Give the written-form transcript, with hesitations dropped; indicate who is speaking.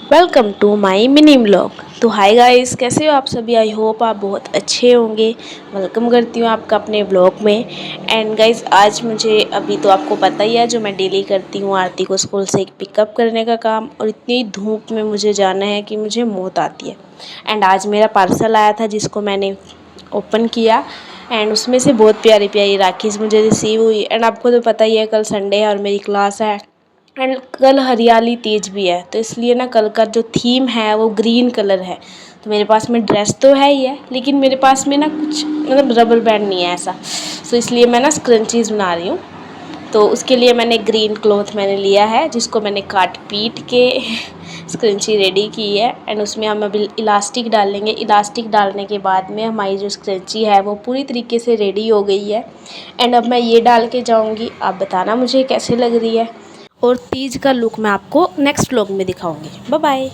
Speaker 1: Welcome to my mini vlog. तो hi guys, कैसे हो आप सभी। आई होप आप बहुत अच्छे होंगे। वेलकम करती हूँ आपका अपने व्लॉग में। एंड गाइस, आज मुझे अभी तो आपको पता ही है जो मैं डेली करती हूँ, आरती को स्कूल से पिकअप करने का काम। और इतनी धूप में मुझे जाना है कि मुझे मौत आती है। एंड आज मेरा पार्सल आया था जिसको मैंने ओपन किया एंड उसमें से बहुत प्यारी प्यारी राखीज़ मुझे रिसीव हुई। एंड आपको तो पता ही है कल संडे है और मेरी क्लास है। एंड कल हरियाली तेज भी है, तो इसलिए ना कल का जो थीम है वो ग्रीन कलर है। तो मेरे पास में ड्रेस तो है ही है, लेकिन मेरे पास में ना कुछ मतलब रबर बैंड नहीं है ऐसा। तो इसलिए मैं ना स्क्रंचीज़ बना रही हूँ। तो उसके लिए मैंने ग्रीन क्लॉथ मैंने लिया है जिसको मैंने काट पीट के स्क्रंची रेडी की है। एंड उसमें हम अभी इलास्टिक डाल लेंगे। इलास्टिक डालने के बाद में हमारी जो स्क्रंची है वो पूरी तरीके से रेडी हो गई है। एंड अब मैं ये डाल के जाऊँगी, आप बताना मुझे कैसे लग रही है। और तीज का लुक मैं आपको नेक्स्ट व्लॉग में दिखाऊंगी। Bye bye.